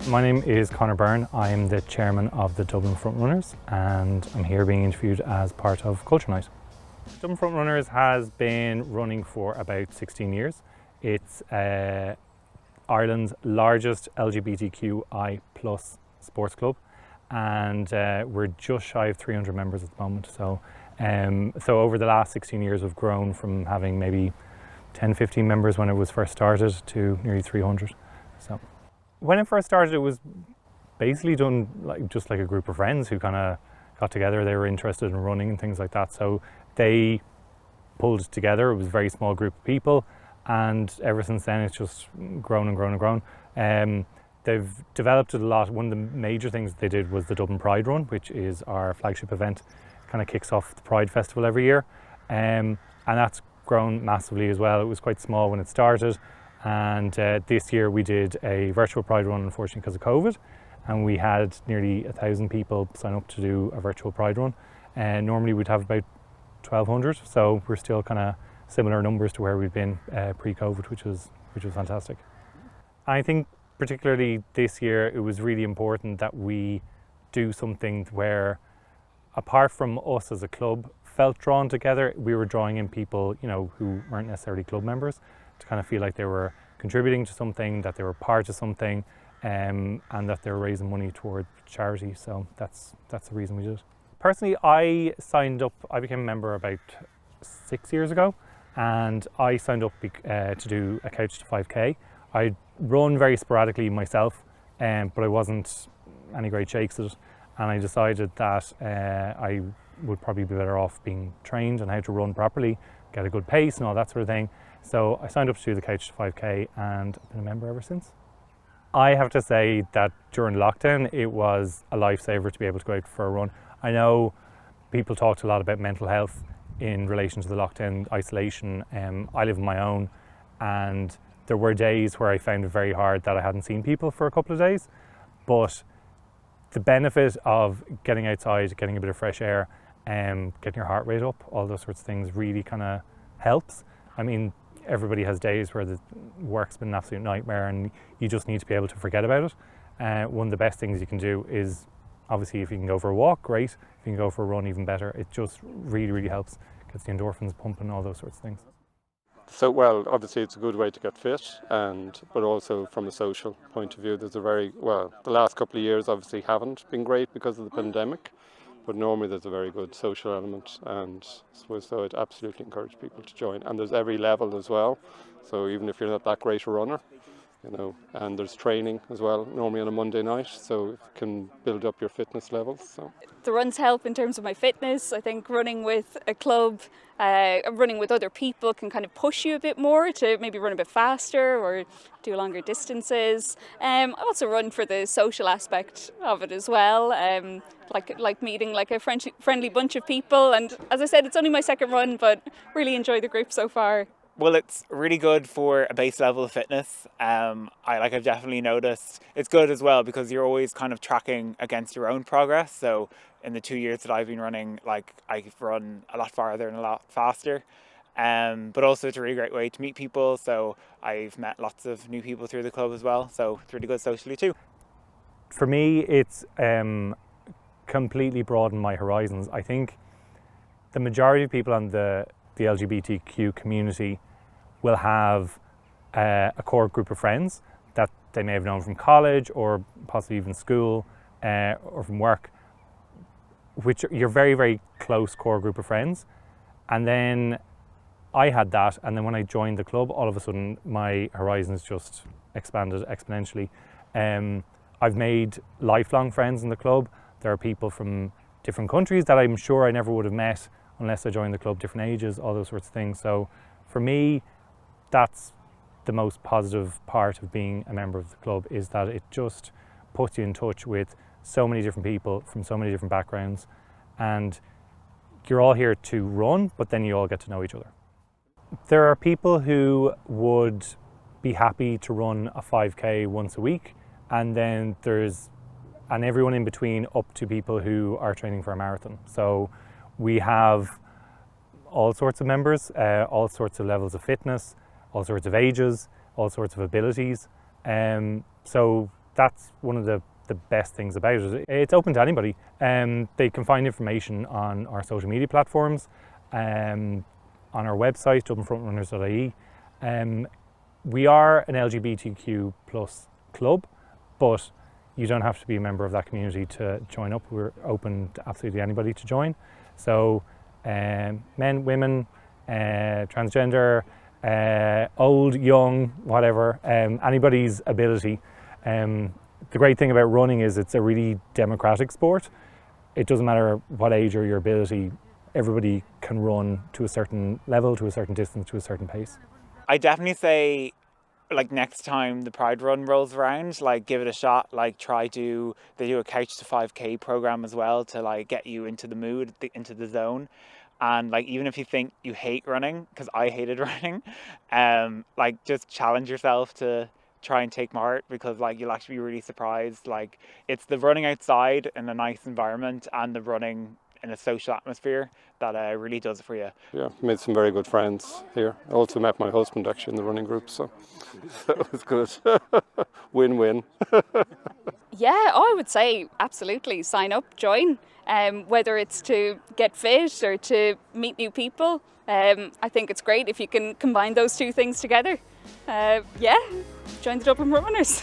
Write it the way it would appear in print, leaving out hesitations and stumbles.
My name is Conor Byrne. I'm the chairman of the Dublin Front Runners and I'm here being interviewed as part of Culture Night. Dublin Front Runners has been running for about 16 years. It's Ireland's largest LGBTQI plus sports club, and we're just shy of 300 members at the moment. So over the last 16 years we've grown from having maybe 10-15 members when it was first started to nearly 300. So when it first started, it was basically done just like a group of friends who kind of got together. They were interested in running and things like that, so they pulled it together. It was a very small group of people, and ever since then it's just grown and grown and grown. They've developed it a lot. One of the major things that they did was the Dublin Pride Run, which is our flagship event. Kind of kicks off the Pride Festival every year, and that's grown massively as well. It was quite small when it started, and this year we did a virtual Pride Run, unfortunately because of COVID, and we had nearly 1,000 people sign up to do a virtual Pride Run. Normally we'd have about 1,200, so we're still kind of similar numbers to where we've been pre-COVID, which was fantastic. I think particularly this year it was really important that we do something where, apart from us as a club felt drawn together, we were drawing in people, you know, who weren't necessarily club members, to kind of feel like they were contributing to something, that they were part of something, and that they were raising money toward charity. So that's the reason we did it. Personally, I became a member about 6 years ago, and I signed up to do a Couch to 5K. I run very sporadically myself, but I wasn't any great shakes at it, and I decided that I would probably be better off being trained on how to run properly, get a good pace and all that sort of thing. So I signed up to do the Couch to 5K and I've been a member ever since. I have to say that during lockdown it was a lifesaver to be able to go out for a run. I know people talked a lot about mental health in relation to the lockdown isolation. I live on my own, and there were days where I found it very hard that I hadn't seen people for a couple of days, but the benefit of getting outside, getting a bit of fresh air, getting your heart rate up, all those sorts of things really kind of helps. I mean, everybody has days where the work's been an absolute nightmare and you just need to be able to forget about it. One of the best things you can do is, obviously, if you can go for a walk, great. If you can go for a run, even better. It just really, really helps. Gets the endorphins pumping, all those sorts of things. So, well, obviously it's a good way to get fit, but also from a social point of view, the last couple of years obviously haven't been great because of the pandemic, but normally there's a very good social element, and so I'd absolutely encourage people to join. And there's every level as well, so even if you're not that great a runner, you know, and there's training as well, normally on a Monday night, so it can build up your fitness levels. So the runs help in terms of my fitness. I think running with a club, running with other people can kind of push you a bit more to maybe run a bit faster or do longer distances. I also run for the social aspect of it as well, like meeting like a friendly bunch of people. And as I said, it's only my second run, but really enjoy the group so far. Well, it's really good for a base level of fitness. I've definitely noticed it's good as well because you're always kind of tracking against your own progress. So in the 2 years that I've been running, I've run a lot farther and a lot faster. But also it's a really great way to meet people. So I've met lots of new people through the club as well. So it's really good socially too. For me, it's completely broadened my horizons. I think the majority of people on the LGBTQ community will have a core group of friends that they may have known from college or possibly even school or from work, which you're very, very close core group of friends. And then I had that, and then when I joined the club, all of a sudden my horizons just expanded exponentially. I've made lifelong friends in the club. There are people from different countries that I'm sure I never would have met unless I joined the club, different ages, all those sorts of things. So for me, that's the most positive part of being a member of the club, is that it just puts you in touch with so many different people from so many different backgrounds, and you're all here to run, but then you all get to know each other. There are people who would be happy to run a 5K once a week, and then and everyone in between, up to people who are training for a marathon. So we have all sorts of members, all sorts of levels of fitness, all sorts of ages, all sorts of abilities. So that's one of the best things about it. It's open to anybody. They can find information on our social media platforms, on our website, dublinfrontrunners.ie. We are an LGBTQ plus club, but you don't have to be a member of that community to join up. We're open to absolutely anybody to join. So men, women, transgender, old, young, whatever, anybody's ability. The great thing about running is it's a really democratic sport. It doesn't matter what age or your ability, everybody can run to a certain level, to a certain distance, to a certain pace. I definitely say, like, next time the Pride Run rolls around, like, give it a shot. Like, they do a Couch to 5K program as well to like get you into the mood, into the zone. And like, even if you think you hate running, because I hated running, like, just challenge yourself to try and take part, because like you'll actually be really surprised. Like, it's the running outside in a nice environment and the running in a social atmosphere that really does it for you. Yeah, made some very good friends here. I also met my husband actually in the running group, so that was good. Win-win. Yeah, I would say absolutely sign up, join. Whether it's to get fit or to meet new people, I think it's great if you can combine those two things together. Yeah, join the Dublin Front Runners.